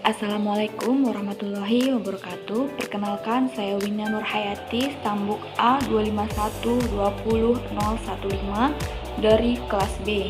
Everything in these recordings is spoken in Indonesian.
Assalamualaikum warahmatullahi wabarakatuh. Perkenalkan, saya Wina Nurhayati, Stambuk A25120015 dari kelas B.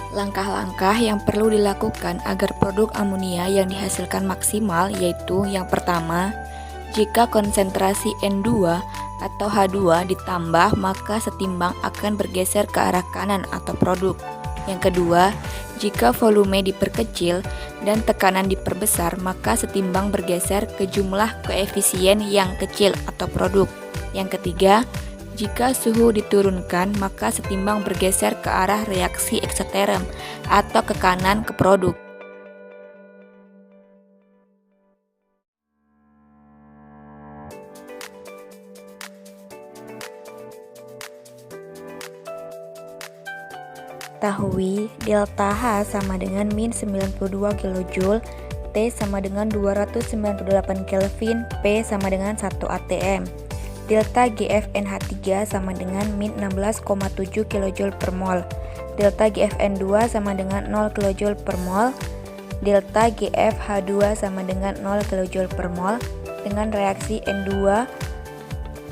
Langkah-langkah yang perlu dilakukan agar produk amonia yang dihasilkan maksimal yaitu yang pertama, jika konsentrasi N2 atau H2 ditambah maka setimbang akan bergeser ke arah kanan atau produk. Yang kedua, jika volume diperkecil dan tekanan diperbesar maka setimbang bergeser ke jumlah koefisien yang kecil atau produk. Yang ketiga, jika suhu diturunkan, maka setimbang bergeser ke arah reaksi eksoterm atau ke kanan ke produk. Ketahui delta H sama dengan min 92 kJ, T sama dengan 298 Kelvin, P sama dengan 1 atm. Delta GFNH3 sama dengan min 16,7 kJ per mol. Delta GFN2 sama dengan 0 kJ per mol. Delta GFH2 sama dengan 0 kJ per mol. Dengan reaksi N2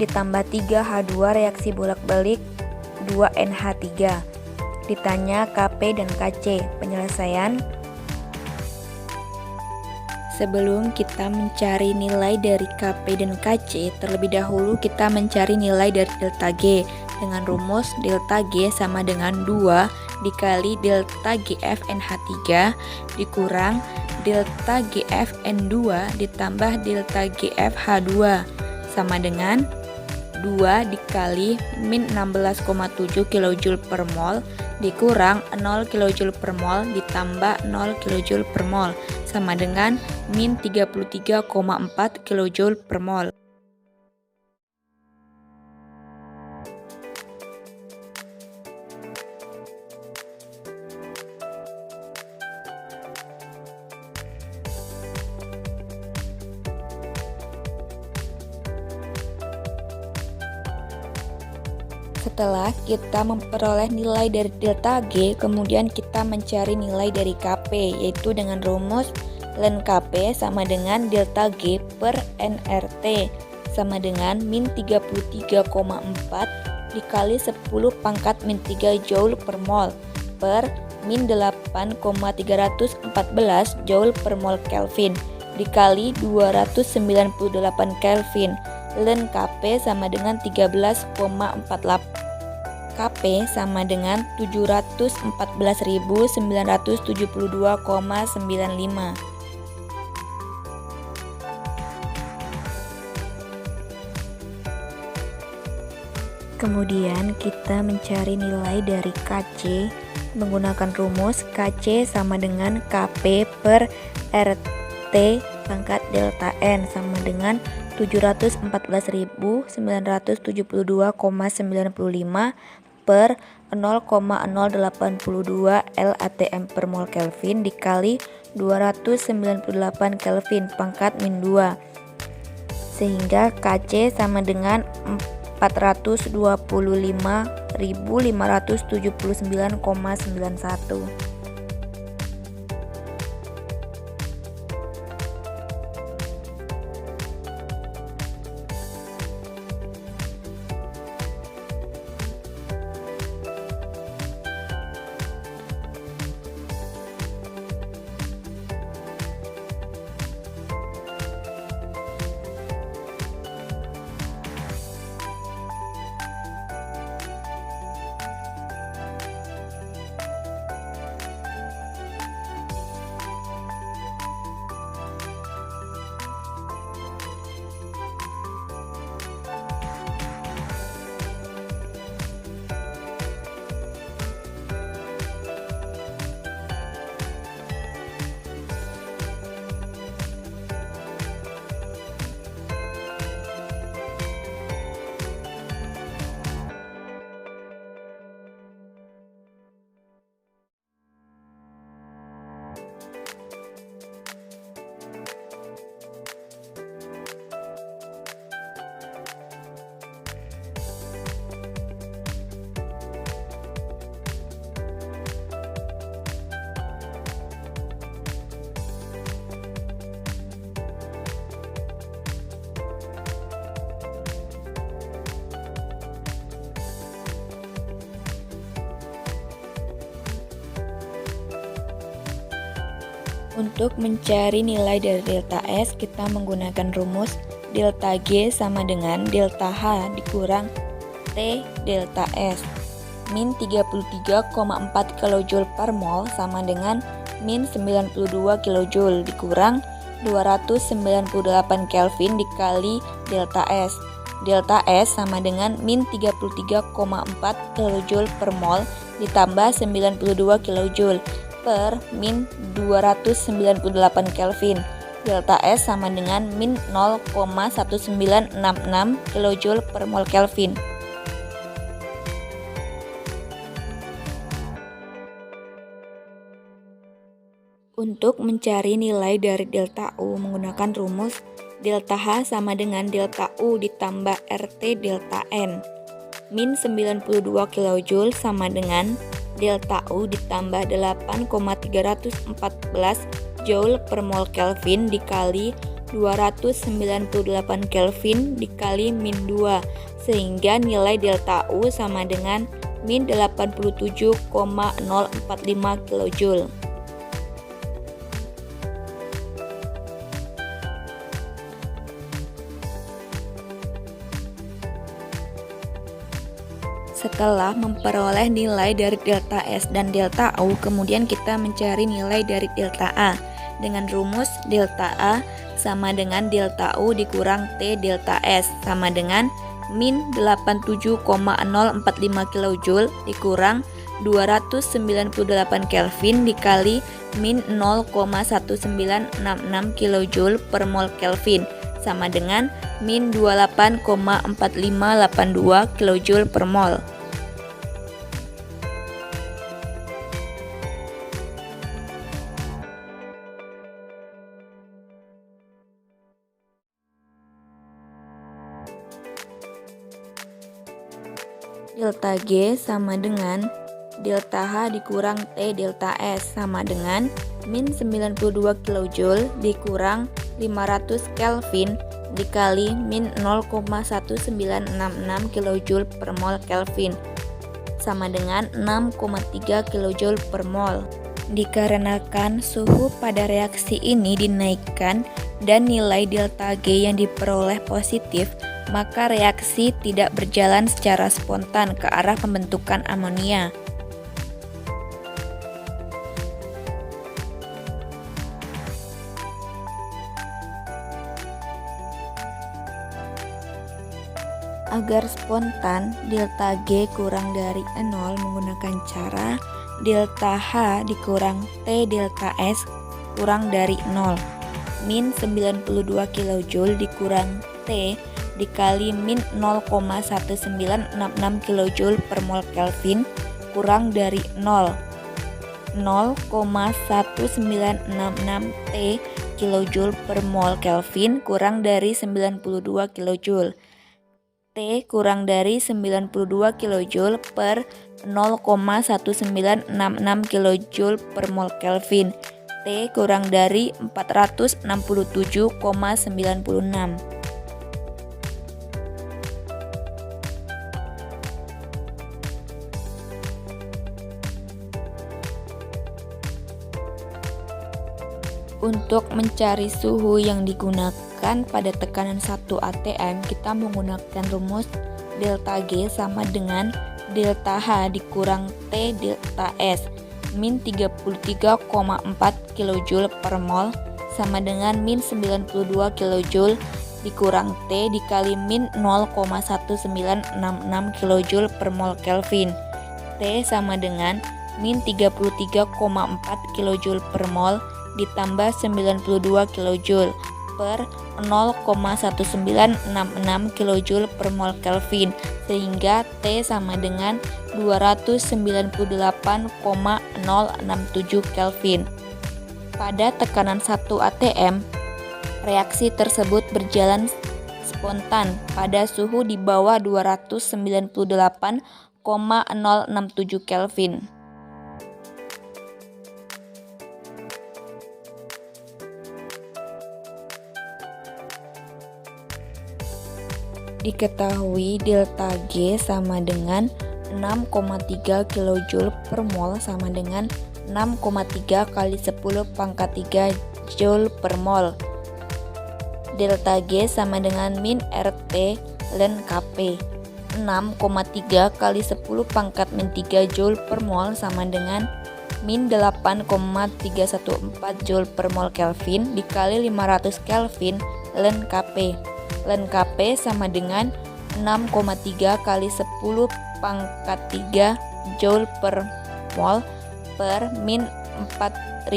ditambah 3H2 reaksi bolak-balik 2NH3. Ditanya Kp dan Kc. Penyelesaian. Sebelum kita mencari nilai dari Kp dan Kc, terlebih dahulu kita mencari nilai dari delta G dengan rumus delta G sama dengan 2 dikali delta GFNH3 dikurang delta GFN2 ditambah delta GFH2 sama dengan 2 dikali min 16,7 kJ per mol dikurang 0 kJ per mol ditambah 0 kJ per mol sama dengan min 33,4 kJ per mol. Setelah kita memperoleh nilai dari delta G, kemudian kita mencari nilai dari Kp, yaitu dengan rumus ln Kp sama dengan delta G per nRT sama dengan min 33,4 dikali 10 pangkat min 3 Joule per mol per min 8,314 Joule per mol Kelvin dikali 298 Kelvin. Ln Kp sama dengan 13,48. Kp sama dengan 714.972,95. Kemudian kita mencari nilai dari Kc menggunakan rumus Kc sama dengan Kp per RT pangkat delta N sama dengan 714.972,95 per 0,082 LATM per mol Kelvin dikali 298 Kelvin pangkat min 2, sehingga Kc sama dengan 425.579,91. Untuk mencari nilai dari delta S, kita menggunakan rumus delta G sama dengan delta H dikurang T delta S. Min 33,4 kJ per mol sama dengan min 92 kJ dikurang 298 Kelvin dikali delta S. Delta S sama dengan min 33,4 kJ per mol ditambah 92 kJ per min 298 Kelvin. Delta S sama dengan min 0,1966 kJ per mol Kelvin. Untuk mencari nilai dari delta U menggunakan rumus delta H sama dengan delta U ditambah RT delta N. Min 92 kJ sama dengan delta U ditambah 8,314 Joule per mol Kelvin dikali 298 Kelvin dikali min 2, sehingga nilai delta U sama dengan min 87,045 kJ. Setelah memperoleh nilai dari delta S dan delta U, kemudian kita mencari nilai dari delta A dengan rumus delta A sama dengan delta U dikurang T delta S sama dengan min 87,045 kJ dikurang 298 Kelvin dikali min 0,1966 kJ per mol Kelvin sama dengan min 28,4582 kJ per mol. Delta G sama dengan delta H dikurang T delta S sama dengan min 92 kJ dikurang 500 Kelvin dikali min 0,1966 kJ per mol Kelvin sama dengan 6,3 kJ per mol. Dikarenakan suhu pada reaksi ini dinaikkan dan nilai delta G yang diperoleh positif, maka reaksi tidak berjalan secara spontan ke arah pembentukan amonia. Agar spontan, delta G kurang dari 0 menggunakan cara delta H dikurang T delta S kurang dari 0. Min 92 kJ dikurang T dikali min 0,1966 kJ per mol Kelvin kurang dari 0. 0,1966 T kJ per mol Kelvin kurang dari 92 kJ. T kurang dari 92 kJ per 0,1966 kJ per mol Kelvin. T kurang dari 467,96. Untuk mencari suhu yang digunakan pada tekanan 1 atm, kita menggunakan rumus delta G sama dengan delta H dikurang T delta S min 33,4 kJ per mol sama dengan min 92 kJ dikurang T dikali min 0,1966 kJ per mol Kelvin. T sama dengan min 33,4 kJ per mol ditambah 92 kJ per 0,1966 kJ per mol Kelvin, sehingga T sama dengan 298,067 Kelvin. Pada tekanan 1 atm, reaksi tersebut berjalan spontan pada suhu di bawah 298,067 Kelvin. Diketahui delta G sama dengan 6,3 kJ per mol sama dengan 6,3 kali 10 pangkat 3 Joule per mol. Delta G sama dengan min RT ln Kp. 6,3 kali 10 pangkat min 3 Joule per mol sama dengan min 8,314 Joule per mol Kelvin dikali 500 Kelvin ln Kp. Ln Kp sama dengan 6,3 kali 10 pangkat 3 Joule per mol per min 4157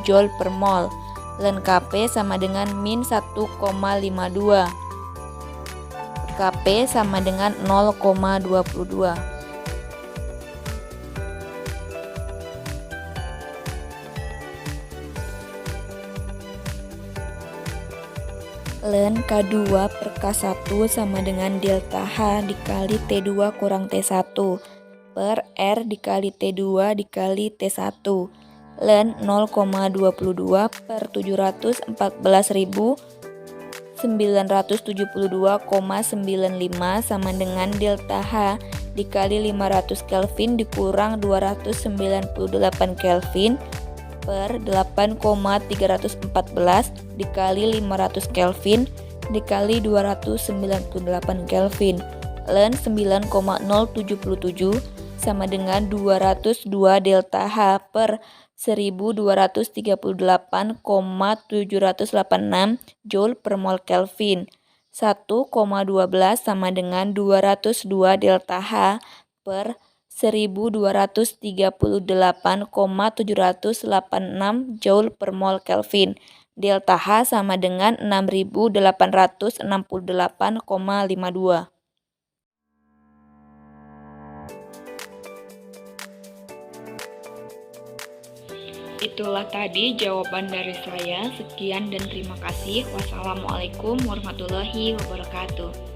Joule per mol. Ln Kp sama dengan min 1,52. Kp sama dengan 0,22. Ln K2 per K1 sama dengan delta H dikali T2 kurang T1 per R dikali T2 dikali T1. Ln 0,22 per 714.972,95 sama dengan delta H dikali 500 Kelvin dikurang 298 Kelvin per 8,314 dikali 500 Kelvin dikali 298 Kelvin. Ln 9,077 sama dengan 202 delta H per 1238,786 Joule per mol Kelvin. 1,12 sama dengan 202 delta H per 1238,786 Joule per mol Kelvin. Delta H sama dengan 6868,52. Itulah tadi jawaban dari saya. Sekian dan terima kasih. Wassalamualaikum warahmatullahi wabarakatuh.